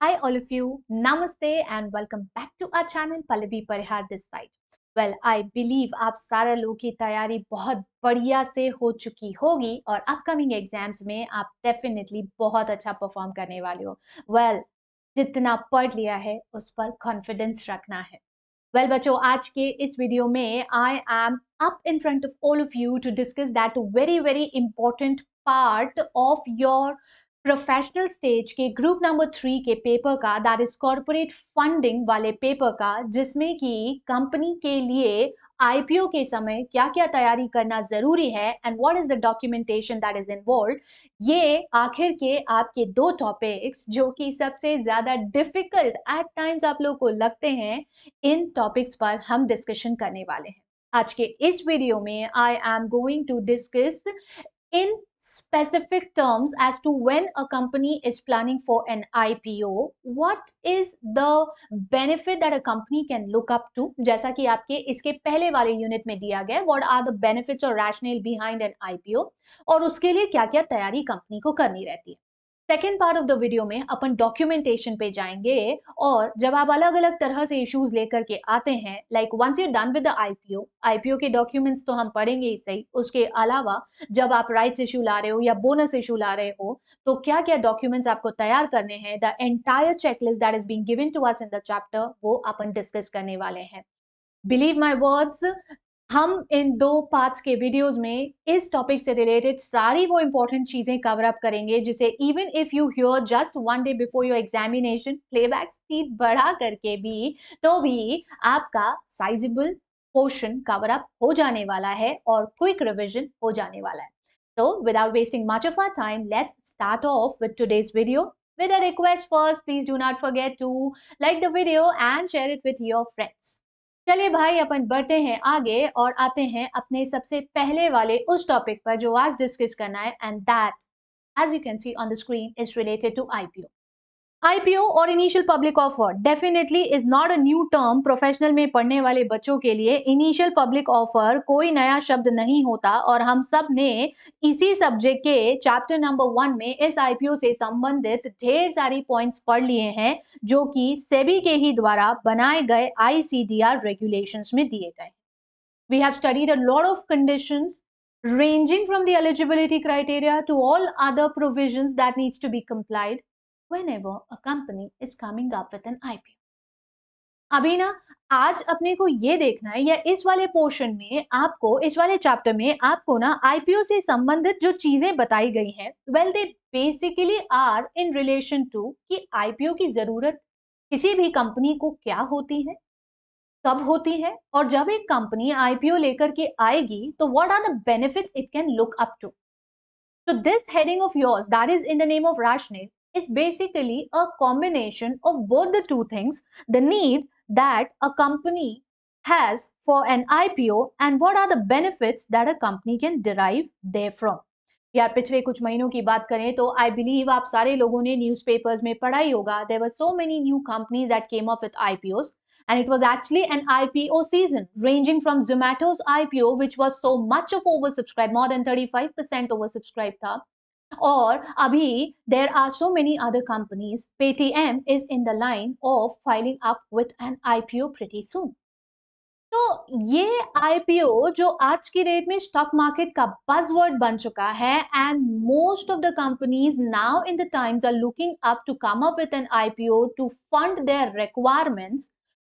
Hi all of you, Namaste and welcome back to our channel Pallavi Parihar this side. Well, I believe आप सारा लोग की तैयारी बहुत बढ़िया से हो चुकी होगी और अपकमिंग एग्जाम्स में आप डेफिनेटली बहुत अच्छा परफॉर्म करने वाले हो. Well, जितना पढ़ लिया है उस पर कॉन्फिडेंस रखना है. Well, बच्चों आज के इस वीडियो में I am up in front of all of you to discuss that very important part of your professional stage के ग्रुप नंबर 3 के पेपर का, दैट इज कॉर्पोरेट फंडिंग वाले पेपर का, जिसमें कि कंपनी के लिए आईपीओ के समय क्या क्या तैयारी करना जरूरी है and what is the documentation that is involve. ये आखिर के आपके दो टॉपिक्स जो कि सबसे ज्यादा डिफिकल्ट एट टाइम्स आप लोग को लगते हैं, इन टॉपिक्स पर हम डिस्कशन करने वाले हैं. आज के इस वीडियो में I am going to discuss in specific terms as to when a company is planning for an IPO, what is the benefit that a company can look up to, जैसा कि आपके इसके पहले वाले यूनिट में दिया गया, what are the benefits or rationale behind an IPO, और उसके लिए क्या क्या तैयारी कंपनी को करनी रहती है. Second part of the video में अपन डॉक्यूमेंटेशन पे जाएंगे, और जब आप अलग अलग तरह से इश्यूज लेकर के आते हैं, like once you done with the IPO के डॉक्यूमेंट्स तो हम पढ़ेंगे ही सही, उसके अलावा जब आप राइट्स इशू ला रहे हो या बोनस इशू ला रहे हो तो क्या क्या डॉक्यूमेंट्स आपको तैयार करने हैं, the entire checklist that is being given to us in the chapter, वो अपन डिस्कस करने वाले हैं. बिलीव माय वर्ड्स, हम इन दो पार्ट्स के वीडियोस में इस टॉपिक से रिलेटेड सारी वो इंपॉर्टेंट चीजें कवर अप करेंगे जिसे even if you here just one day before your examination, playback speed बढ़ा करके भी तो भी आपका साइजेबल पोर्शन कवर अप हो जाने वाला है और क्विक रिवीजन हो जाने वाला है. So without wasting much of our time, let's start off with today's video. With a request first, please do not forget to like the video and share it with your friends. चलिए भाई, अपन बढ़ते हैं आगे और आते हैं अपने सबसे पहले वाले उस टॉपिक पर जो आज डिस्कस करना है, and that as you can see on the screen is related to IPO. IPO or initial public offer definitely is not a new term. Professional में पढ़ने वाले बच्चों के लिए इनिशियल पब्लिक ऑफर कोई नया शब्द नहीं होता, और हम सब ने इसी सब्जेक्ट के चैप्टर नंबर 1 में इस आईपीओ से संबंधित ढेर सारी पॉइंट्स पढ़ लिए हैं जो कि सेबी के ही द्वारा बनाए गए आईसीडीआर रेगुलेशंस में दिए गए. We have studied a lot of conditions ranging from the eligibility criteria to all other provisions that needs to be complied whenever a company is coming up with an IPO. अभी ना आज अपने को ये देखना है, या इस वाले पोर्शन में आपको, इस वाले चैप्टर में आपको ना आईपीओ से संबंधित जो चीजें बताई गई हैं, well they basically are in relation to कि आईपीओ की जरूरत किसी भी कंपनी को क्या होती है, कब होती है, और जब एक कंपनी आईपीओ लेकर के आएगी तो what are the benefits it can look up to. So this heading of yours, that is in the name of rationale, is basically a combination of both the two things, the need that a company has for an IPO and what are the benefits that a company can derive therefrom. यार पिछले कुछ महीनों की बात करें तो I believe आप सारे लोगों ने न्यूज़पेपर्स में पढ़ा ही होगा, there were so many new companies that came up with IPOs. And it was actually an IPO season, ranging from Zomato's IPO, which was so much of oversubscribed, more than 35% oversubscribed था. और अभी there are so many other companies. Paytm is in the line of filing up with an IPO pretty soon. तो ये IPO जो आज की date में stock market का बज़वर्ड बन चुका है, and most of the companies now in the times are looking up to come up with an IPO to fund their requirements.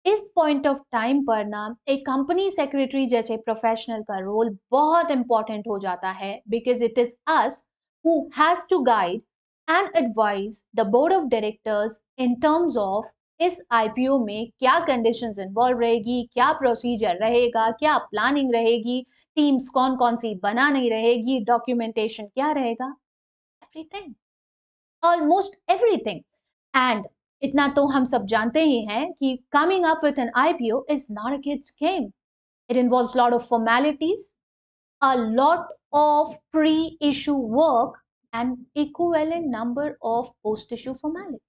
इस पॉइंट ऑफ टाइम पर ना एक कंपनी सेक्रेटरी जैसे प्रोफेशनल का रोल बहुत इंपॉर्टेंट हो जाता है, because it is us who has to guide and advise the board of directors in terms of इस आईपीओ में क्या कंडीशंस इन्वॉल्व रहेगी, क्या प्रोसीजर रहेगा, क्या प्लानिंग रहेगी, टीम्स कौन कौन सी बनानी रहेगी, डॉक्यूमेंटेशन क्या रहेगा, एवरीथिंग, ऑलमोस्ट एवरीथिंग. एंड इतना तो हम सब जानते ही हैं कि coming up with an IPO is not a kids game. It involves lot of formalities, a lot of pre-issue work and equivalent number of post-issue formalities.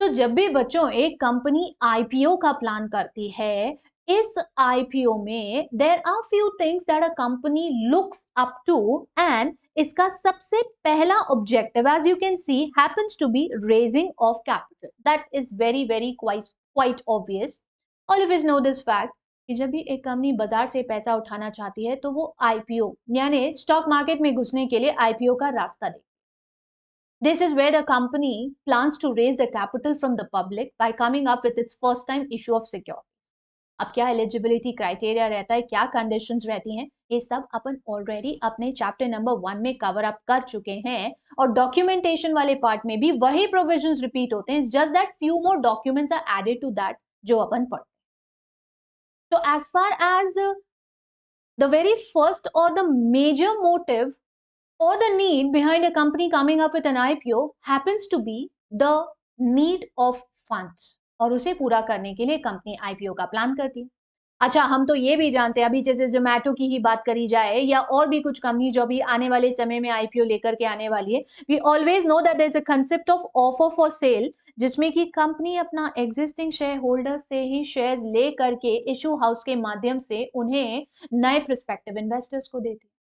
तो जब भी बच्चों एक कंपनी आईपीओ का प्लान करती है, इस आईपीओ में there are few things that a company looks up to, and इसका सबसे पहला objective as you can see happens to be raising of capital. That is very very quite obvious. All of us know this fact कि जब भी एक company बाजार से पैसा उठाना चाहती है तो वो आईपीओ यानी स्टॉक मार्केट में घुसने के लिए आईपीओ का रास्ता दे. This is where the company plans to raise the capital from the public by coming up with its first time issue of securities. अब क्या एलिजिबिलिटी क्राइटेरिया रहता है, क्या कंडीशंस रहती हैं, ये सब अपन ऑलरेडी अपने चैप्टर नंबर 1 में कवर अप कर चुके हैं, और डॉक्यूमेंटेशन वाले पार्ट में भी वही प्रोविजंस रिपीट होते हैं. Just that few more documents are added to that जो अपन पढ़ते हैं. तो as far as the very first or the major motive or the need behind a company coming up with an IPO happens to be the need of funds, और उसे पूरा करने के लिए कंपनी आईपीओ का प्लान करती है. अच्छा, हम तो ये भी जानते हैं, अभी जैसे जोमेटो की ही बात करी जाए या और भी कुछ कंपनी जो अभी आने वाले समय में आईपीओ लेकर के आने वाली है, we always know that there is a concept of offer for sale, जिसमें कि कंपनी अपना एग्जिस्टिंग शेयर होल्डर से ही शेयर्स ले करके इशू हाउस के माध्यम से उन्हें नए प्रोस्पेक्टिव इन्वेस्टर्स को देती है.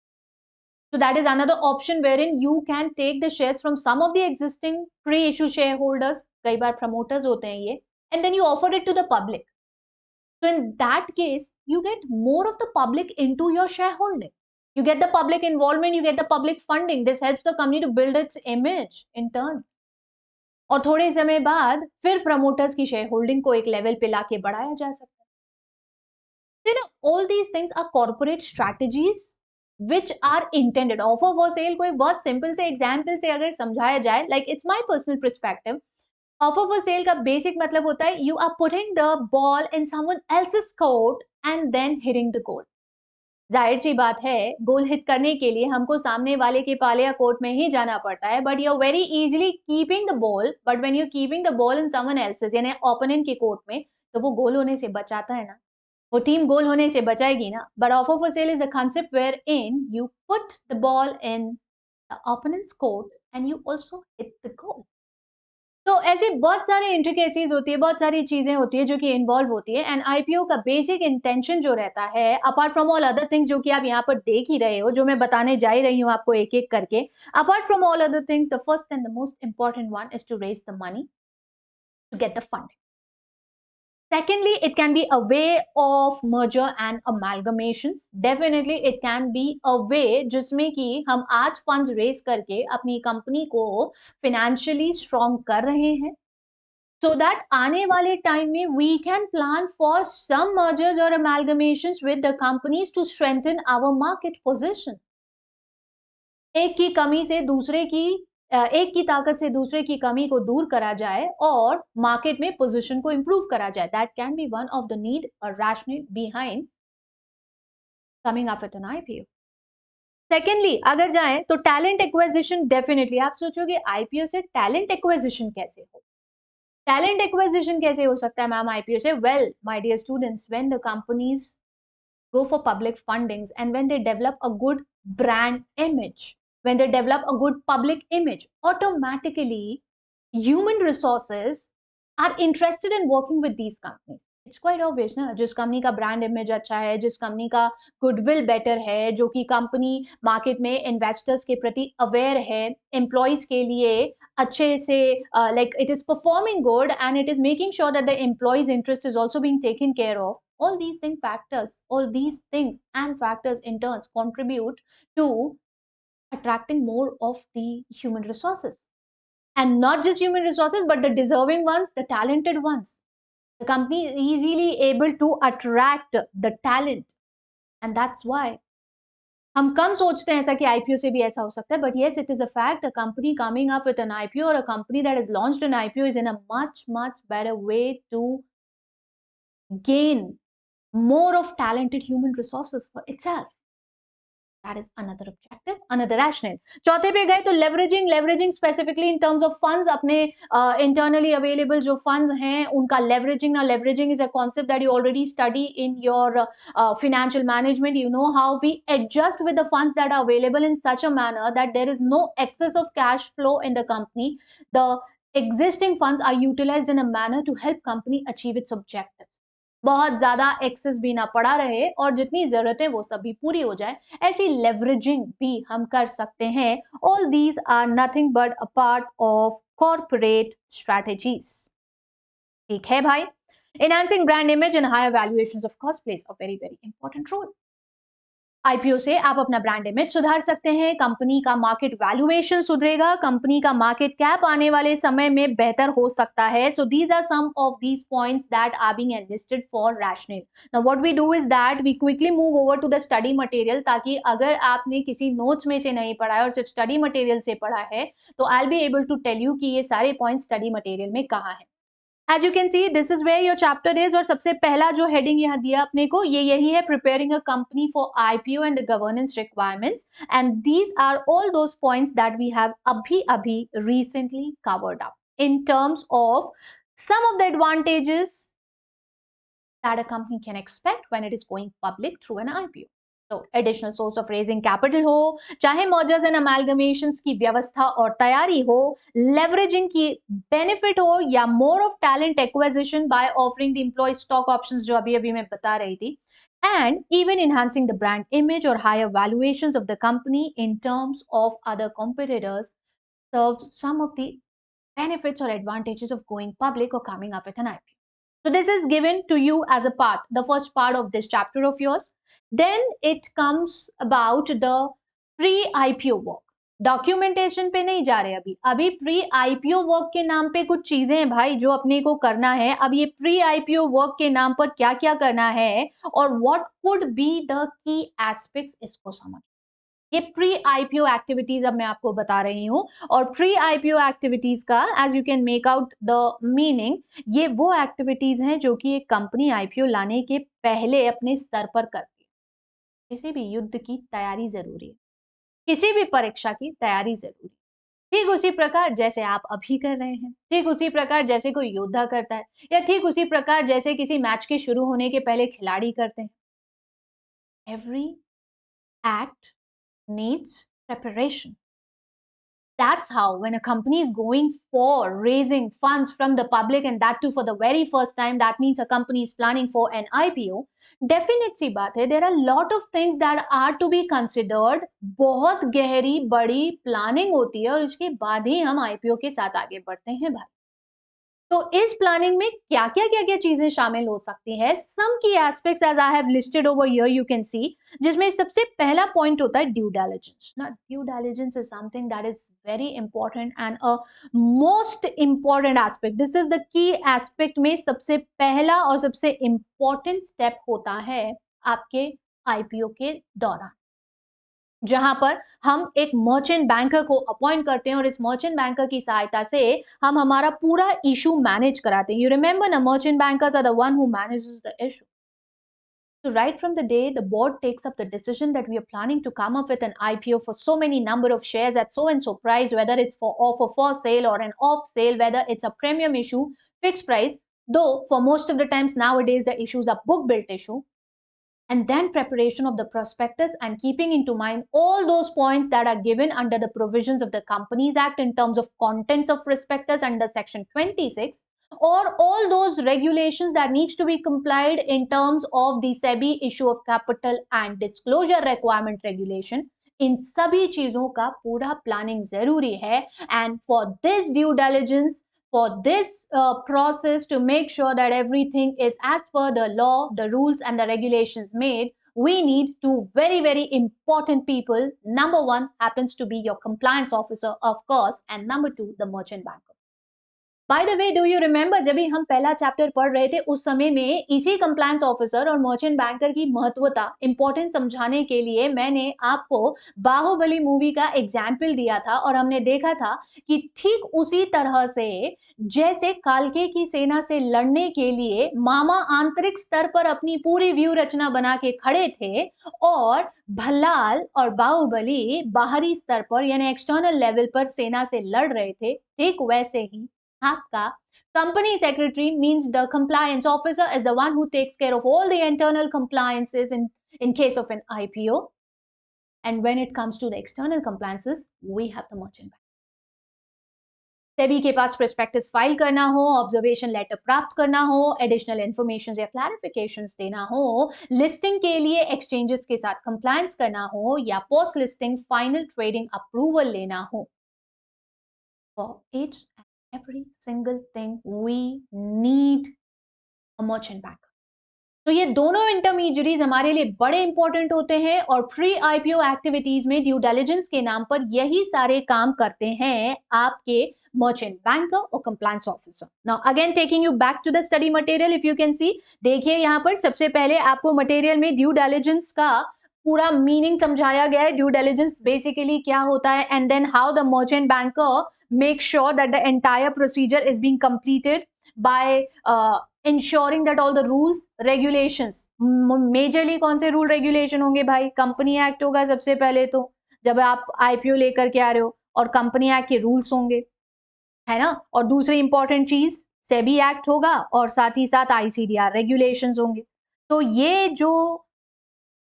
So that is another option wherein you can take the shares from some of the existing pre-issue shareholders, कई बार promoters होते हैं ये, and then you offer it to the public. So in that case, you get more of the public into your shareholding. You get the public involvement, you get the public funding. This helps the company to build its image in turn. और थोड़े समय बाद फिर promoters की shareholding को एक level पे लाके बढ़ाया जा सकता है. You know, all these things are corporate strategies which are intended. Offer for sale को एक बहुत सिंपल से एग्जाम्पल से अगर समझाया जाए, like it's my personal perspective, offer for sale का बेसिक मतलब होता है you are putting the ball in someone else's court and then hitting the goal. जाहिर सी बात है, गोल हिट करने के लिए हमको सामने वाले के पाले कोर्ट में ही जाना पड़ता है, but you are very easily keeping the ball. But when you keeping the ball in someone else's यानी ओपोनेंट के कोर्ट में, तो वो गोल होने से बचाता है ना, वो टीम गोल होने से बचाएगी ना. But offer for sale is the concept wherein you put the ball in the opponent's court and you also hit the goal. तो ऐसी बहुत सारी इंट्रिकेसीज होती है, बहुत सारी चीजें होती है जो कि इन्वॉल्व होती है. एंड आईपीओ का बेसिक इंटेंशन जो रहता है, apart from all other things जो कि आप यहाँ पर देख ही रहे हो, जो मैं बताने जा ही रही हूँ आपको एक एक करके, apart from all other things, the first and the most important one is to raise the money to get the fund. Secondly, it can be a way of merger and amalgamations. Definitely, it can be a way जिसमें कि हम आज funds raise करके अपनी company को financially strong कर रहे हैं, so that आने वाले टाइम में we can plan for some mergers or amalgamations with the companies to strengthen our market position. एक की कमी से दूसरे की एक की ताकत से दूसरे की कमी को दूर करा जाए और मार्केट में पोजीशन को इंप्रूव करा जाए. That can be one of the need or rational behind coming up with an IPO. Secondly, अगर जाएं तो टैलेंट एक्विजिशन. डेफिनेटली आप सोचोगे आईपीओ से टैलेंट एक्विजिशन कैसे हो, टैलेंट एक्विजिशन कैसे हो सकता है मैम आईपीओ से? Well my dear students, when the companies go for public fundings and when they develop a good brand image, when they develop a good public image, automatically human resources are interested in working with these companies. It's quite obvious ना, जिस company का brand image अच्छा है, जिस company का goodwill better है, जो कि कंपनी मार्केट में इन्वेस्टर्स के प्रति अवेयर है, एम्प्लॉयज के लिए अच्छे से like it is performing good and it is making sure that the employees interest is also being taken care of. All these things and factors in turns contribute to attracting more of the human resources, and not just human resources but the deserving ones, the talented ones. The company is easily able to attract the talent, and that's why हम कम सोचते हैं ऐसा कि IPO से भी ऐसा हो सकता है. But yes, it is a fact, a company coming up with an IPO or a company that is launched an IPO is in a much better way to gain more of talented human resources for itself. That is another objective, another rationale. चौथे पे गए तो leveraging specifically in terms of funds. अपने internally available जो funds हैं उनका leveraging. Now leveraging is a concept that you already study in your financial management. You know how we adjust with the funds that are available in such a manner that there is no excess of cash flow in the company. The Existing funds are utilized in a manner to help company achieve its objectives. बहुत ज्यादा access भी ना पड़ा रहे और जितनी जरूरतें वो सभी पूरी हो जाए, ऐसी लेवरेजिंग भी हम कर सकते हैं. All these are nothing but a part of corporate strategies. ठीक है भाई. Enhancing brand image and higher valuations of course plays a very very important role. IPO से आप अपना ब्रांड इमेज सुधार सकते हैं, कंपनी का मार्केट वैल्यूएशन सुधरेगा, कंपनी का मार्केट कैप आने वाले समय में बेहतर हो सकता है. So these are some of these points that are being enlisted for rational. Now what we do is that we quickly move over to the study material, ताकि अगर आपने किसी नोट्स में से नहीं पढ़ा है और सिर्फ स्टडी मटेरियल से पढ़ा है, तो I will be able to tell you कि ये सारे पॉइंट्स स्टडी मटेरियल में कहाँ है. As you can see this is where your chapter is. और सबसे पहला जो हेडिंग यहाँ दिया अपने को, ये यही है, preparing a company for IPO and the governance requirements. And these are all those points that we have अभी अभी recently covered up in terms of some of the advantages that a company can expect when it is going public through an IPO. So additional source of raising capital हो, चाहे mergers and amalgamations की व्यवस्था और तैयारी हो, leveraging की benefit हो, या more of talent acquisition by offering the employee stock options जो अभी अभी मैं बता रही थी, and even enhancing the brand image or higher valuations of the company in terms of other competitors serves some of the benefits or advantages of going public or coming up with an IPO. So this is given to you as a part, the first part of this chapter of yours. Then it comes about the pre-IPO work. Documentation पे नहीं जा रहे अभी pre IPO work के नाम पे कुछ चीजें हैं भाई जो अपने को करना है. अब ये प्री आईपीओ वर्क के नाम पर क्या क्या करना है और what could be the key aspects, इसको समझ. ये प्री आईपीओ एक्टिविटीज अब मैं आपको बता रही हूं. और प्री आईपीओ एक्टिविटीज का as you can make out the meaning, ये वो एक्टिविटीज हैं जो कि एक कंपनी आईपीओ लाने के पहले अपने स्तर पर करती है. किसी भी युद्ध की तैयारी जरूरी है, किसी भी परीक्षा की तैयारी जरूरी है. ठीक उसी प्रकार जैसे आप अभी कर रहे हैं, ठीक उसी प्रकार जैसे कोई योद्धा करता है, या ठीक उसी प्रकार जैसे किसी मैच के शुरू होने के पहले खिलाड़ी करते हैं. Every act needs preparation. That's how when a company is going for raising funds from the public, and that too for the very first time, that means a company is planning for an IPO. Definite सी बात है, there are a lot of things that are to be considered. बहुत गहरी बड़ी planning होती है और उसके बाद ही हम IPO के साथ आगे बढ़ते हैं भाई. तो इस प्लानिंग में क्या क्या चीजें शामिल हो सकती है, some key aspects as I have listed over here you can see, जिसमें सबसे पहला पॉइंट होता है ड्यू डिलिजेंस. ना, due diligence is something that is very important and a most important aspect. This is the key aspect में सबसे पहला और सबसे इंपॉर्टेंट स्टेप होता है आपके आईपीओ के दौरान, जहां पर हम एक मर्चेंट बैंकर को अपॉइंट करते हैं और इस मर्चेंट बैंकर की सहायता से हम हमारा पूरा इशू मैनेज कराते हैं. यू रिमेंबर ना, merchant bankers are the one who manages the issue. So right from the day the board takes up the decision that we are planning to come up with an IPO for so many number of shares at so and so price, whether it's for offer for sale or an off sale, whether it's a premium issue, fixed price, though for most of the times nowadays the issues are book built issue, and then preparation of the prospectus and keeping into mind all those points that are given under the provisions of the Companies Act in terms of contents of prospectus under section 26, or all those regulations that needs to be complied in terms of the SEBI issue of capital and disclosure requirement regulation. इन सभी चीजों का पूरा planning जरूरी है. And for this due diligence, for this process to make sure that everything is as per the law, the rules and the regulations made, we need two very, very important people. Number one happens to be your compliance officer, of course, and number two, the merchant banker. By the way, do you remember जब भी हम पहला chapter पढ़ रहे थे उस समय में इसी कंप्लायंस ऑफिसर और मर्चेंट बैंकर की महत्वता इंपॉर्टेंट समझाने के लिए मैंने आपको बाहुबली मूवी का एग्जाम्पल दिया था और हमने देखा था कि ठीक उसी तरह से जैसे कालके की सेना से लड़ने के लिए मामा आंतरिक स्तर पर अपनी पूरी व्यू रचना बना के खड़े थे और भल्लाल और बाहुबली बाहरी स्तर पर यानी एक्सटर्नल लेवल पर सेना से लड़ रहे थे, ठीक वैसे ही आपका company secretary means the compliance officer is the one who takes care of all the internal compliances in case of an IPO, and when it comes to the external compliances we have the merchant bank. SEBI के पास prospectus file करना हो, observation letter प्राप्त करना हो, additional information या clarifications देना हो, listing के लिए एक्सचेंजेस के साथ कंप्लायंस करना हो, या post listing final trading approval लेना हो. For each and every single thing we need a merchant bank. तो ये दोनों इंटरमीडियरीज हमारे लिए बड़े इंपॉर्टेंट होते हैं और प्री आईपीओ एक्टिविटीज में ड्यू डिलिजेंस के नाम पर यही सारे काम करते हैं आपके मर्चेंट बैंकर और compliance officer. Now again taking you back to the study material, if you can see, देखिए यहाँ पर सबसे पहले आपको मटेरियल में ड्यू डिलिजेंस का पूरा मीनिंग समझाया गया है. ड्यू डिलिजेंस बेसिकली क्या होता है and then how the merchant banker make sure that the entire procedure is being completed by ensuring that all the rules regulations, majorly कौन से रूल रेगुलेशन होंगे भाई? कंपनी एक्ट होगा सबसे पहले, तो जब आप आईपीओ लेकर के आ रहे हो, और कंपनी एक्ट के रूल्स होंगे, है ना. और दूसरी इंपॉर्टेंट चीज सेबी एक्ट होगा और साथ ही साथ आईसीडीआर रेगुलेशंस होंगे. तो ये जो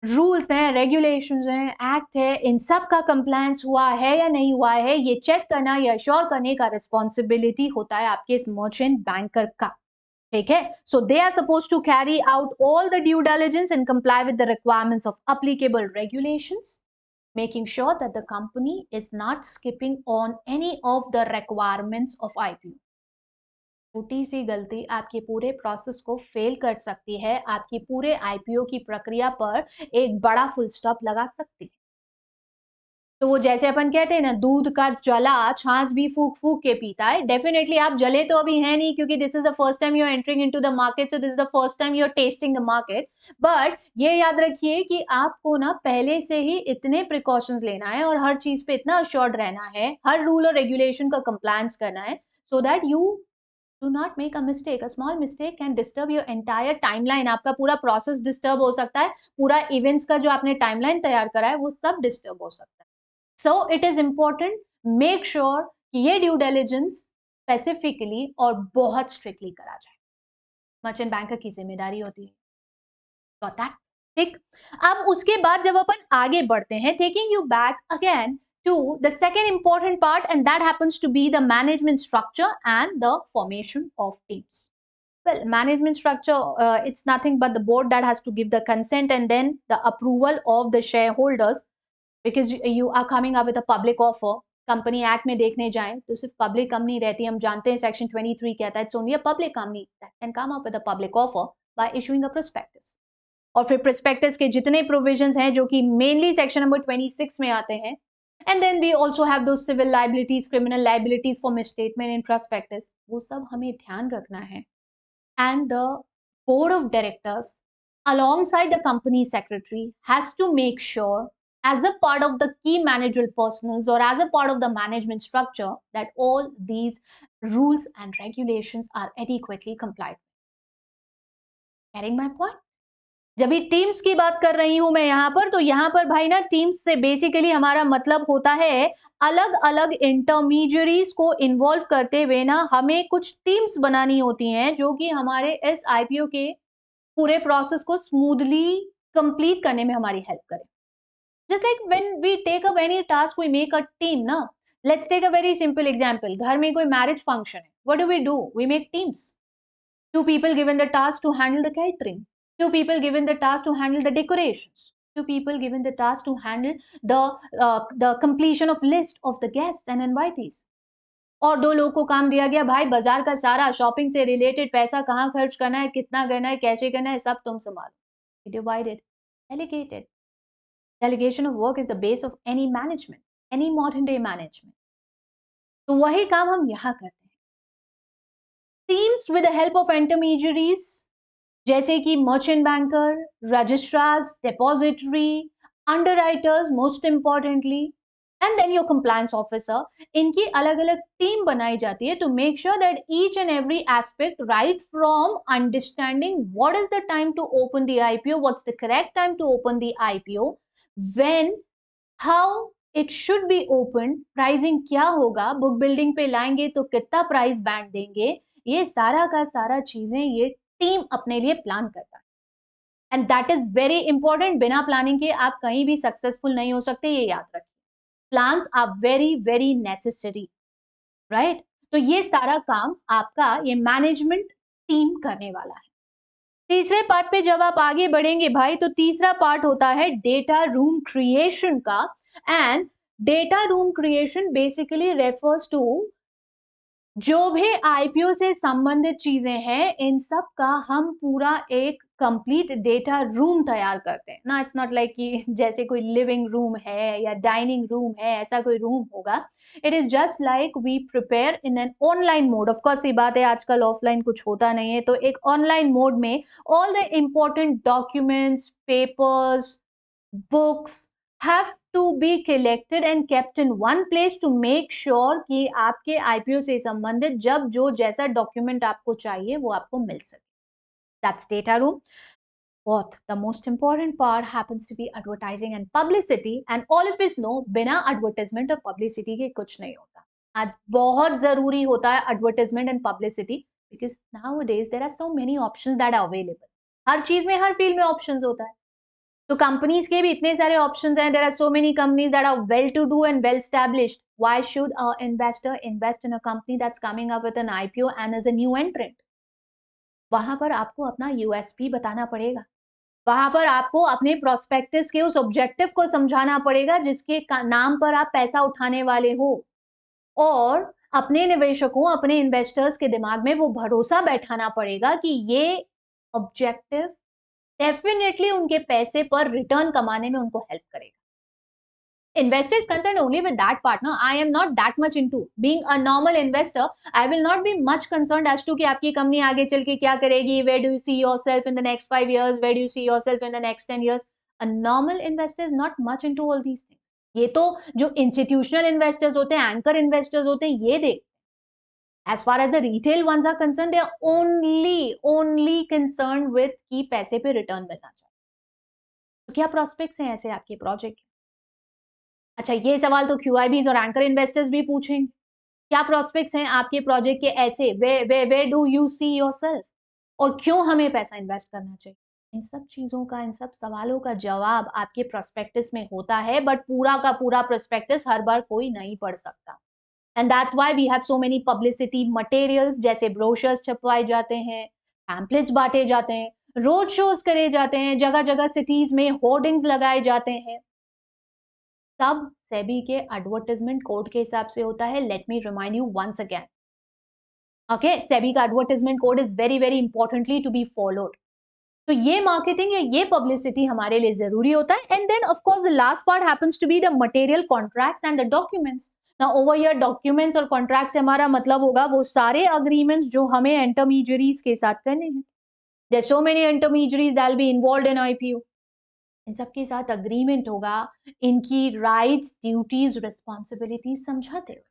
रूल्स हैं, रेगुलेशंस हैं, एक्ट है, इन सब का कंप्लायंस हुआ है या नहीं हुआ है, ये चेक करना या श्योर करने का रिस्पॉन्सिबिलिटी होता है आपके इस मर्चेंट बैंकर का. ठीक है. So they are suppose to carry out all the due diligence and comply with the requirements of applicable regulations, making sure that the company is not skipping on any of the requirements of IPO. छोटी सी गलती आपके पूरे process को fail कर सकती है, आपकी पूरे आईपीओ की प्रक्रिया पर एक बड़ा फुल स्टॉप लगा सकती है. तो वो जैसे अपन कहते हैं ना, दूध का जला छाछ भी फूक फूक के पीता है. डेफिनेटली आप जले तो अभी है नहीं, क्योंकि this is the first time you are entering into the market, so this is the first time you are testing the market. But ये याद रखिए कि आपको ना पहले से ही इतने प्रिकॉशंस लेना है और हर चीज पे इतना अश्योर्ड रहना है, हर रूल और रेगुलेशन का कंप्लायंस करना है, सो that you do not make a mistake. A small mistake can disturb your entire timeline. आपका पूरा प्रोसेस डिस्टर्ब हो सकता है, पूरा इवेंट्स का जो आपने टाइमलाइन तैयार करा है वो सब डिस्टर्ब हो सकता है. So it is important, make sure कि ये ड्यू डिलिजेंस स्पेसिफिकली और बहुत स्ट्रिक्टली करा जाए. मर्चेंट बैंकर की जिम्मेदारी होती है. Got that? ठीक. अब उसके बाद जब अपन आगे बढ़ते हैं, taking you back again to the second important part, and that happens to be the management structure and the formation of teams. Well, management structure, it's nothing but the board that has to give the consent and then the approval of the shareholders, because you are coming up with a public offer. Company act में देखने जाएं तो सिर्फ public company रहती है, हम जानते हैं सेक्शन 23 कहता है it's only a public company that can come up with a public offer bye issuing a prospectus. और फिर प्रोस्पेक्टस के जितने प्रोविजंस हैं जो कि मेनली सेक्शन नंबर 26 में आते हैं, and then we also have those civil liabilities, criminal liabilities for misstatement in prospectus, वो सब हमें ध्यान रखना है. And the board of directors alongside the company secretary has to make sure, as a part of the key managerial personals or as a part of the management structure, that all these rules and regulations are adequately complied. Getting my point? जब भी teams की बात कर रही हूं मैं यहां पर, तो यहां पर भाई ना टीम्स से बेसिकली हमारा मतलब होता है अलग अलग इंटरमीडियरीज को इन्वॉल्व करते हुए ना हमें कुछ टीम्स बनानी होती हैं जो कि हमारे इस आईपीओ के पूरे प्रोसेस को स्मूथली कंप्लीट करने में हमारी हेल्प करें. Just like when we take up any task we make a team ना. Let's take a very simple example. घर में कोई मैरिज फंक्शन है, what do? We make teams. Two people given the task to handle the catering. Two people given the task to handle the decorations. Two people given the task to handle the completion of list of the guests and invitees. और दो लोगों को काम दिया गया, भाई बाजार का सारा शॉपिंग से रिलेटेड पैसा कहाँ खर्च करना है, कितना करना है, कैसे करना है, सब तुम संभालो. Divided, delegated. Delegation of work is the base of any management, any modern day management. तो वही काम हम यहाँ करते हैं. Teams with the help of intermediaries जैसे कि merchant banker, registrars, depository, underwriters most importantly, and then your compliance officer, इनकी अलग अलग टीम बनाई जाती है to make sure that each and every aspect, right from understanding what is the time to open the IPO, what's the correct time to open the IPO, when, how it should be open, pricing क्या होगा, book building पे लाएंगे तो कितना price band देंगे, ये सारा का सारा चीजें ये टीम अपने लिए प्लान करता है. And that is very important. बिना प्लानिंग के आप कहीं भी सक्सेसफुल नहीं हो सकते, ये याद रखिए. Plans are very very necessary, right? तो ये सारा काम आपका ये मैनेजमेंट टीम करने वाला है। तीसरे पार्ट पे जब आप आगे बढ़ेंगे भाई, तो तीसरा पार्ट होता है डेटा रूम क्रिएशन का। And data room creation basically refers to जो भी आईपीओ से संबंधित चीजें हैं, इन सब का हम पूरा एक कंप्लीट डेटा रूम तैयार करते हैं ना। इट्स नॉट लाइक कि जैसे कोई लिविंग रूम है या डाइनिंग रूम है, ऐसा कोई रूम होगा। It is just like we prepare in an online mode. Of course ये बात है, आजकल ऑफलाइन कुछ होता नहीं है, तो एक ऑनलाइन मोड में all the important documents, papers, books have to be collected and kept in one place to make sure कि आपके आईपीओ से संबंधित जब जो जैसा डॉक्यूमेंट आपको चाहिए वो आपको मिल सके। That's data room. Fourth, the most important part happens to be advertising and publicity, and all of us know बिना advertisement और publicity के कुछ नहीं होता। आज बहुत जरूरी होता है advertisement and publicity because nowadays there are so many options that are available. हर चीज में, हर फील्ड में ऑप्शंस होता है। तो कंपनीज के भी इतने सारे ऑप्शंस हैं। There are so many companies that are well to do and well established. Why should a investor invest in a company that's coming up with an IPO and is a new entrant? वहां पर आपको अपना USP बताना पड़ेगा। वहां पर आपको अपने प्रोस्पेक्टस के उस ऑब्जेक्टिव को समझाना पड़ेगा जिसके नाम पर आप पैसा उठाने वाले हो, और अपने निवेशकों, अपने इन्वेस्टर्स के दिमाग में वो भरोसा बैठाना पड़ेगा कि ये ऑब्जेक्टिव डेफिनेटली उनके पैसे पर रिटर्न कमाने में उनको हेल्प करेगा। Investor is concerned only with that part. No, I am not that much into being a normal investor. I will not be much concerned as to कि आपकी कंपनी आगे चल के क्या करेगी. Where do you see yourself in the next 5 years? Where do you see yourself in the next 10 years? A normal investor is not much into all these things. ये तो जो institutional investors होते हैं, anchor investors होते हैं, ये देख। As far as the retail ones are concerned, they are only concerned with कि पैसे पे रिटर्न मिलना चाहिए। तो क्या प्रोस्पेक्ट्स हैं ऐसे आपके प्रोजेक्ट? अच्छा, ये सवाल तो क्यूआईबीज और एंकर इन्वेस्टर्स भी पूछेंगे। क्या प्रोस्पेक्ट्स हैं आपके प्रोजेक्ट के ऐसे? वे डू यू सी योरसेल्फ? और क्यों हमें पैसा इन्वेस्ट करना चाहिए? इन सब चीजों का, इन सब सवालों का जवाब आपके प्रोस्पेक्टस में होता है, बट पूरा का पूरा प्रोस्पेक्टस हर बार कोई नहीं पढ़ सकता। And that's why we have so many publicity materials, जैसे ब्रोशर्स छपवाए जाते हैं, पैम्पलेट्स बांटे जाते हैं, रोड शोज करे जाते हैं, जगह जगह सिटीज में होर्डिंग्स लगाए जाते हैं। सब सेबी के एडवर्टाइजमेंट कोड के हिसाब से होता है। Let me remind you once again, okay? SEBI का advertisement code is very very importantly to be followed. तो ये मार्केटिंग या ये पब्लिसिटी हमारे लिए जरूरी होता है। And then of course the last part happens to be the material contracts and the documents. Now over here documents और कॉन्ट्रैक्ट से हमारा मतलब होगा वो सारे अग्रीमेंट्स जो हमें इंटरमीडियरीज के साथ करने हैं। There so many intermediaries that will be involved in IPO. इन सबके साथ अग्रीमेंट होगा, इनकी राइट्स, ड्यूटीज, रिस्पॉन्सिबिलिटीज समझाते हुए।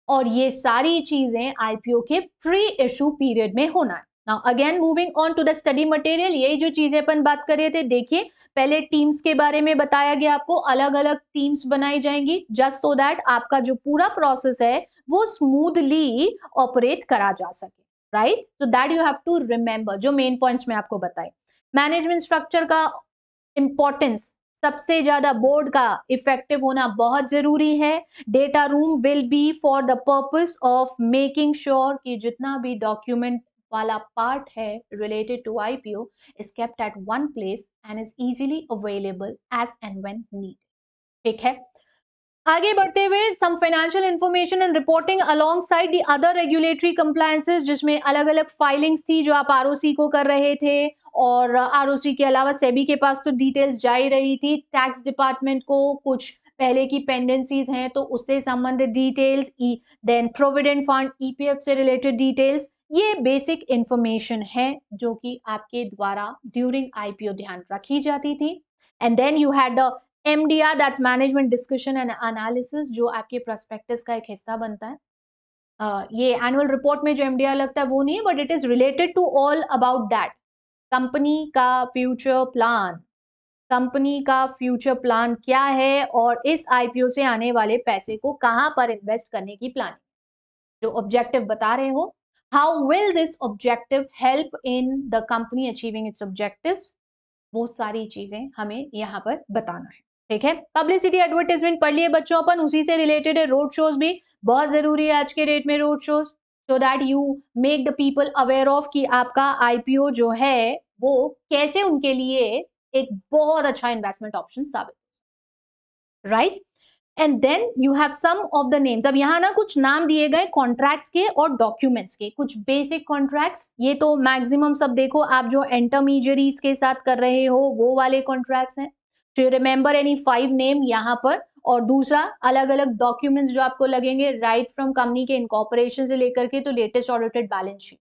और ये सारी चीजें आईपीओ के प्री इशू पीरियड में होना है। Now again moving on to the study material, यही जो चीजें अपन बात कर रहे थे, देखिए पहले टीम्स के बारे में बताया गया आपको, अलग अलग टीम्स बनाई जाएंगी जस्ट सो दैट आपका जो पूरा प्रोसेस है वो स्मूथली ऑपरेट करा जा सके, right? So that you have to remember जो मेन पॉइंट्स में आपको बताए। मैनेजमेंट स्ट्रक्चर का इंपॉर्टेंस सबसे ज्यादा, बोर्ड का इफेक्टिव होना बहुत जरूरी है। Data room will be for the purpose of making sure कि जितना भी डॉक्यूमेंट वाला पार्ट है related to IPO is kept at one place and is easily available as and when need. ठीक है, आगे बढ़ते हुए some financial information and reporting alongside the other regulatory compliances, जिसमें अलग अलग फाइलिंग्स थी जो आप आरओसी को कर रहे थे, और आरओसी के अलावा सेबी के पास तो डिटेल्स जा ही रही थी। टैक्स डिपार्टमेंट को कुछ पहले की पेंडेंसीज हैं तो उससे संबंधित details, then provident fund, EPF से रिलेटेड डिटेल्स, ये बेसिक इंफॉर्मेशन है जो कि आपके द्वारा ड्यूरिंग आईपीओ ध्यान रखी जाती थी। And then you had the MDR, that's management discussion and analysis, जो आपके प्रोस्पेक्टस का एक हिस्सा बनता है। ये एनुअल रिपोर्ट में जो MDR लगता है वो नहीं है, but it is related to all about that company का फ्यूचर प्लान। कंपनी का फ्यूचर प्लान क्या है और इस आईपीओ से आने वाले पैसे को कहां पर इन्वेस्ट करने की प्लानिंग, जो ऑब्जेक्टिव बता रहे हो, how will this objective help in the company achieving it's objectives, वो सारी चीजें हमें यहाँ पर बताना है। ठीक है, पब्लिसिटी एडवर्टाइजमेंट पढ़ लिए बच्चों अपन, उसी से रिलेटेड है रोड शोज भी, बहुत जरूरी है आज के डेट में road shows, so that you make the people aware of कि आपका आईपीओ जो है वो कैसे उनके लिए एक बहुत अच्छा इन्वेस्टमेंट ऑप्शन साबित, right. And then you have some of the names. अब यहाँ ना कुछ नाम दिए गए कॉन्ट्रैक्ट्स के और डॉक्यूमेंट्स के, कुछ बेसिक कॉन्ट्रैक्ट्स, ये तो मैक्सिमम सब देखो आप जो इंटरमीडियरीज के साथ कर रहे हो वो वाले कॉन्ट्रैक्ट्स हैं। तो यू रिमेंबर एनी 5 नेम यहाँ पर। और दूसरा अलग अलग डॉक्यूमेंट्स जो आपको लगेंगे, राइट फ्रॉम कंपनी के इनकॉर्पोरेशन से लेकर के तो लेटेस्ट ऑडिटेड बैलेंस शीट,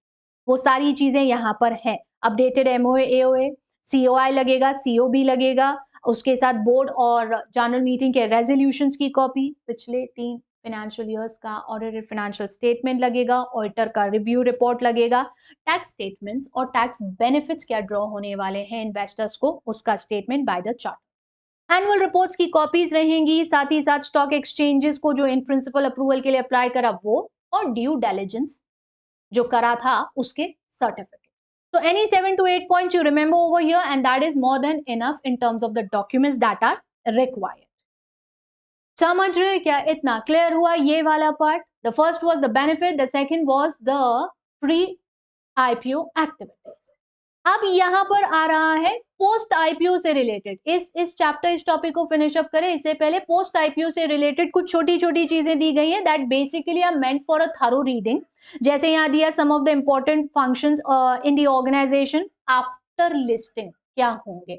वो सारी चीजें यहाँ पर है। अपडेटेड एमओए, एओए, सीओआई लगेगा, सीओबी लगेगा, उसके साथ बोर्ड और जनरल मीटिंग के रेजोल्यूशंस की कॉपी, पिछले 3 फाइनेंशियल ईयर्स का ऑडिटेड फाइनेंशियल स्टेटमेंट लगेगा, ऑडिटर का रिव्यू रिपोर्ट लगेगा, टैक्स स्टेटमेंट्स और टैक्स बेनिफिट्स क्या ड्रॉ होने वाले हैं इन्वेस्टर्स को, उसका statement by the chart. Annual reports की कॉपीज रहेंगी, साथ ही साथ स्टॉक एक्सचेंजेस को जो इन प्रिंसिपल अप्रूवल के लिए अप्लाई करा वो, और ड्यू डिलिजेंस जो करा था उसके certificate. So any 7 to 8 points you remember over here, and that is more than enough in terms of the documents that are required. समझ रहे क्या? इतना क्लियर हुआ ये वाला part. The first was the benefit, the second was the pre IPO activities. अब यहां पर आ रहा है पोस्ट आईपीओ से रिलेटेड। इस चैप्टर, इस टॉपिक को फिनिश अप करें इससे पहले पोस्ट आईपीओ से रिलेटेड कुछ छोटी छोटी चीजें दी गई हैं that basically are meant for a thorough reading. जैसे यहां दिया some of the important functions in the organisation after listing क्या होंगे।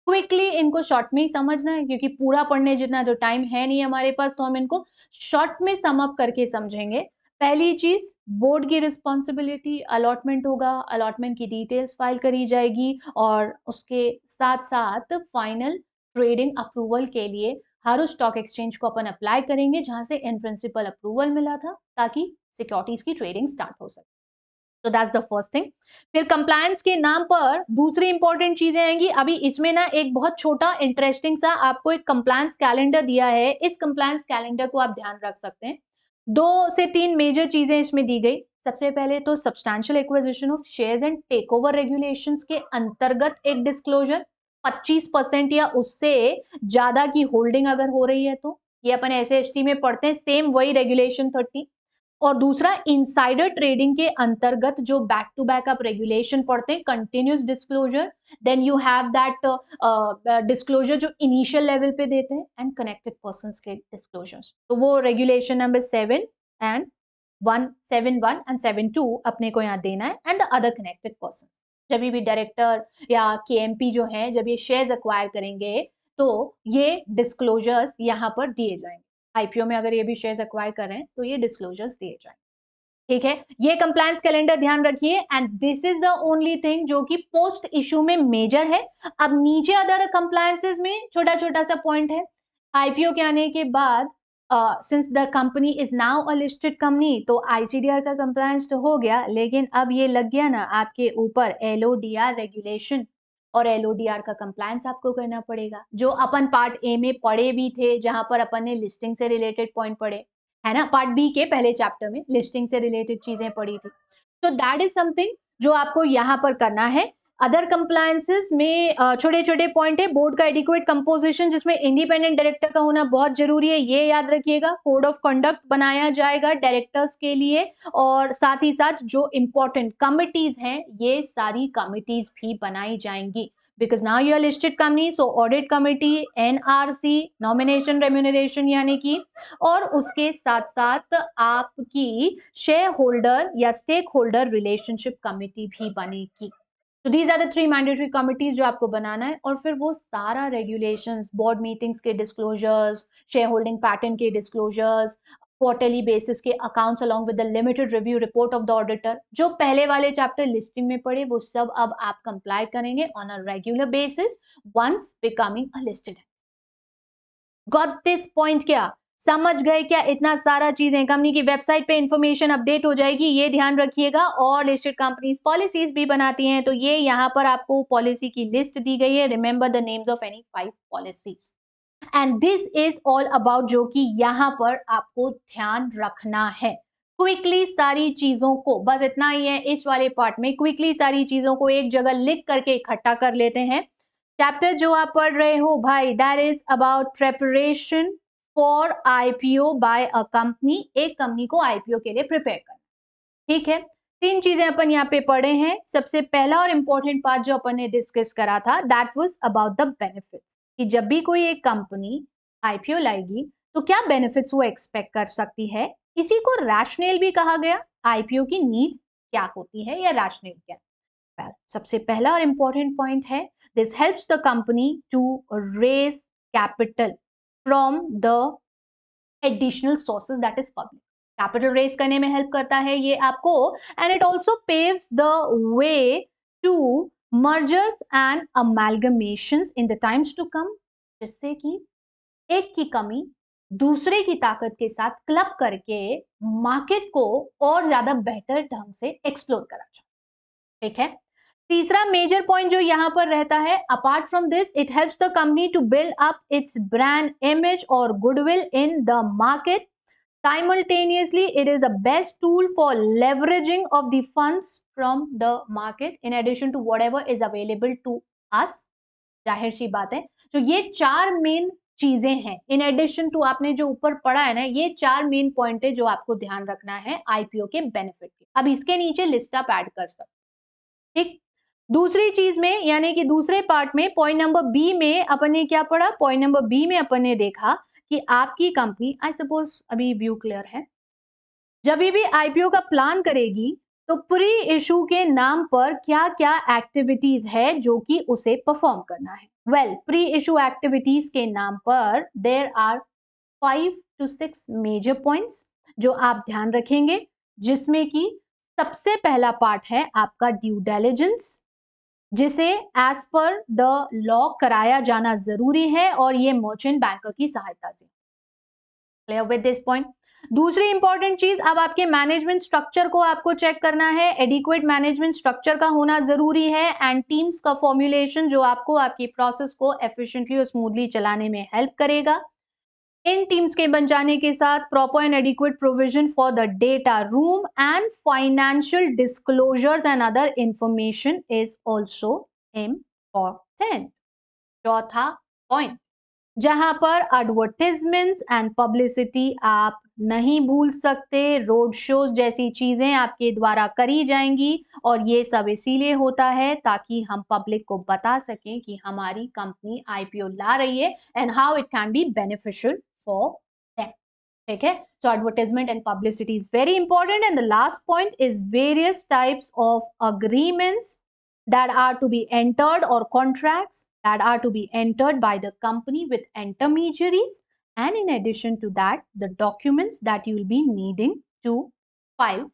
क्विकली इनको शॉर्ट में ही समझना है क्योंकि पूरा पढ़ने जितना जो टाइम है नहीं हमारे पास, तो हम इनको शॉर्ट में सम अप करके समझेंगे। पहली चीज, बोर्ड की रिस्पॉन्सिबिलिटी, अलॉटमेंट होगा, अलॉटमेंट की डिटेल्स फाइल करी जाएगी और उसके साथ साथ फाइनल ट्रेडिंग अप्रूवल के लिए हर उस स्टॉक एक्सचेंज को अपन अप्लाई करेंगे जहां से इन प्रिंसिपल अप्रूवल मिला था, ताकि सिक्योरिटीज की ट्रेडिंग स्टार्ट हो सके। तो दैट्स द फर्स्ट थिंग। फिर कंप्लायंस के नाम पर दूसरी इंपॉर्टेंट चीजें आएंगी। अभी इसमें ना एक बहुत छोटा इंटरेस्टिंग सा आपको एक कंप्लायंस कैलेंडर दिया है, इस कंप्लायंस कैलेंडर को आप ध्यान रख सकते हैं। 2 से 3 मेजर चीजें इसमें दी गई। सबसे पहले तो substantial acquisition of shares and takeover regulations के अंतर्गत एक डिस्क्लोजर, 25% या उससे ज्यादा की होल्डिंग अगर हो रही है तो, ये अपन एसएसटी में पढ़ते हैं, सेम वही रेगुलेशन 30। और दूसरा इनसाइडर ट्रेडिंग के अंतर्गत जो बैक टू बैक आप रेगुलेशन पढ़ते हैं, continuous disclosure, then you have that disclosure जो इनिशियल लेवल पे देते हैं, एंड कनेक्टेड पर्संस के डिस्क्लोजर्स। तो वो रेगुलेशन नंबर 7 एंड 171 एंड 72 अपने को यहाँ देना है, and the other connected persons. जब भी डायरेक्टर या केएमपी जो है जब ये शेयर्स अक्वायर करेंगे तो ये डिस्क्लोजर्स यहाँ पर दिए जाएंगे। आईपीओ में अगर ये भी शेयर्स अक्वायर कर रहे हैं तो ये डिस्क्लोजर्स दिए जाएं। ठीक है, ये कंप्लायंस कैलेंडर ध्यान रखिए, and this is the only thing जो कि पोस्ट इशू में मेजर है। अब नीचे अदर कंप्लायंसेस में छोटा छोटा सा पॉइंट है। आईपीओ के आने के बाद since the company is now a listed company तो आईसीडीआर का कंप्लायंस तो हो गया, लेकिन अब ये लग गया ना आपके ऊपर एलओडीआर रेगुलेशन, और एलओडीआर का कंप्लायंस आपको करना पड़ेगा, जो अपन पार्ट ए में पढ़े भी थे, जहां पर अपन ने लिस्टिंग से रिलेटेड पॉइंट पढ़े है ना, पार्ट बी के पहले चैप्टर में लिस्टिंग से रिलेटेड चीजें पढ़ी थी। तो दैट इज समथिंग जो आपको यहाँ पर करना है। अदर कंप्लायंसेस में छोटे छोटे पॉइंट है। बोर्ड का एडिक्वेट कंपोजिशन जिसमें इंडिपेंडेंट डायरेक्टर का होना बहुत जरूरी है, ये याद रखिएगा। कोड ऑफ कंडक्ट बनाया जाएगा डायरेक्टर्स के लिए, और साथ ही साथ जो इंपॉर्टेंट कमिटीज हैं ये सारी कमिटीज भी बनाई जाएंगी, because now you are listed company, so audit committee, NRC, nomination remuneration यानी कि, और उसके साथ साथ आपकी शेयर होल्डर या स्टेक होल्डर रिलेशनशिप कमिटी भी बनेगी। तो these are the 3 mandatory committees जो आपको बनाना है, और फिर वो सारा रेगुलेशंस, बोर्ड मीटिंग्स के डिस्क्लोजर्स, शेयर होल्डिंग पैटर्न के डिस्क्लोजर्स, क्वार्टरली बेसिस के accounts along with the limited review report of the auditor, जो पहले वाले चैप्टर लिस्टिंग में पढ़े वो सब अब आप कंप्लाई करेंगे on a regular basis once becoming a listed. Got this point? क्या समझ गए क्या? इतना सारा चीजें कंपनी की वेबसाइट पे इंफॉर्मेशन अपडेट हो जाएगी, ये ध्यान रखिएगा। और लिस्टेड कंपनीज पॉलिसीज भी बनाती हैं, तो ये यहाँ पर आपको पॉलिसी की लिस्ट दी गई है। Remember the names of any 5 policies, and this is all about जो कि यहाँ पर आपको ध्यान रखना है। क्विकली सारी चीजों को, बस इतना ही है इस वाले पार्ट में, क्विकली सारी चीजों को एक जगह लिख करके इकट्ठा कर लेते हैं। चैप्टर जो आप पढ़ रहे हो भाई, that is about preparation for IPO by a company. एक कंपनी को आईपीओ के लिए प्रिपेयर करना, ठीक है। तीन चीजें अपन यहाँ पे पढ़े हैं। सबसे पहला और इंपॉर्टेंट पार्ट जो अपन ने डिस्कस करा था, that was about the benefits, कि जब भी कोई एक कंपनी आईपीओ लाएगी तो क्या बेनिफिट्स वो एक्सपेक्ट कर सकती है। इसी को रैशनल भी कहा गया। आईपीओ की नीड क्या होती है या रैशनल क्या। सबसे पहला और इंपॉर्टेंट पॉइंट है, this helps the company to raise capital from the additional sources, that is public. Capital raise करने में हेल्प करता है ये आपको, and it also paves the way to mergers and amalgamations in the times to come, जिससे कि एक की कमी दूसरे की ताकत के साथ क्लब करके मार्केट को और ज्यादा बेहतर ढंग से एक्सप्लोर करा जाए, ठीक है। तीसरा मेजर पॉइंट जो यहां पर रहता है, apart from this it helps the company to build up its brand image और goodwill in the market. Simultaneously, it is the best tool for leveraging of the funds from the market in addition to whatever is available to us. जाहिर सी बात है, तो ये चार main चीजें हैं। In addition to आपने जो ऊपर पढ़ा है ना, ये चार मेन पॉइंट है जो आपको ध्यान रखना है आईपीओ के बेनिफिट के। अब इसके नीचे लिस्ट आप ऐड कर सकते, ठीक। दूसरी चीज में, यानी कि दूसरे पार्ट में, पॉइंट नंबर बी में अपन ने क्या पढ़ा। पॉइंट नंबर बी में अपन ने देखा कि आपकी कंपनी, आई सपोज अभी व्यू क्लियर है, जब भी आईपीओ का प्लान करेगी तो प्री इशू के नाम पर क्या क्या एक्टिविटीज है जो कि उसे परफॉर्म करना है। वेल, प्री इशू एक्टिविटीज के नाम पर there are 5 to 6 major points जो आप ध्यान रखेंगे, जिसमें कि सबसे पहला पार्ट है आपका ड्यू डिलिजेंस, जिसे एज पर द लॉ कराया जाना जरूरी है, और ये मर्चेंट बैंकर की सहायता से। Clear with this point. दूसरी इंपॉर्टेंट चीज, अब आपके मैनेजमेंट स्ट्रक्चर को आपको चेक करना है। एडिक्वेट मैनेजमेंट स्ट्रक्चर का होना जरूरी है, एंड टीम्स का फॉर्मुलेशन जो आपको आपकी प्रोसेस को एफिशिएंटली और स्मूथली चलाने में हेल्प करेगा। इन टीम्स के बन जाने के साथ proper and adequate provision for the data room and financial disclosures and other information is also important. चौथा पॉइंट, जहां पर एडवर्टाइजमेंट्स एंड पब्लिसिटी आप नहीं भूल सकते। रोड शोज जैसी चीजें आपके द्वारा करी जाएंगी, और ये सब इसीलिए होता है ताकि हम पब्लिक को बता सकें कि हमारी कंपनी आईपीओ ला रही है and how it can be beneficial for them, ठीक है। So advertisement and publicity is very important. And the last point is various types of agreements that are to be entered or contracts that are to be entered by the company with intermediaries, and in addition to that the documents that you will be needing to file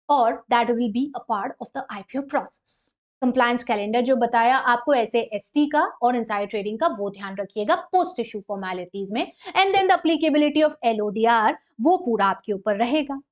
or that will be a part of the IPO process. Compliance calendar जो बताया आपको ऐसे ST का और inside trading का, वो ध्यान रखिएगा पोस्ट इशू फॉर्मेलिटीज में। And then the applicability of LODR, वो पूरा आपके ऊपर रहेगा।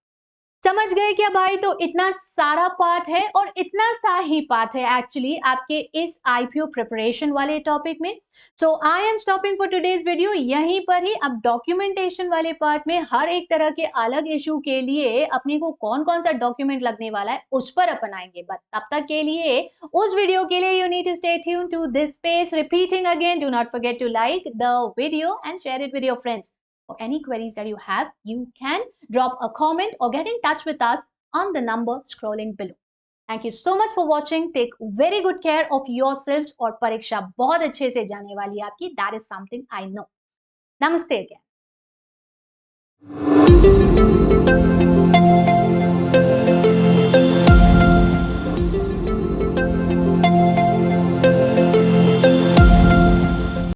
समझ गए क्या भाई? तो इतना सारा पार्ट है, और इतना सा ही पार्ट है एक्चुअली आपके इस आईपीओ प्रिपरेशन वाले टॉपिक में। So I am stopping for today's video यहीं पर ही। अब डॉक्यूमेंटेशन वाले पार्ट में हर एक तरह के अलग इशू के लिए अपने को कौन कौन सा डॉक्यूमेंट लगने वाला है उस पर अपन आएंगे, बट तब तक के लिए, उस वीडियो के लिए you need to stay tuned to this page. Repeating again, do not forget to like the video and share it with your friends. For any queries that you have, you can drop a comment or get in touch with us on the number scrolling below. Thank you so much for watching. Take very good care of yourselves, और परीक्षा बहुत अच्छे से जाने वाली है आपकी. That is something I know. Namaste again.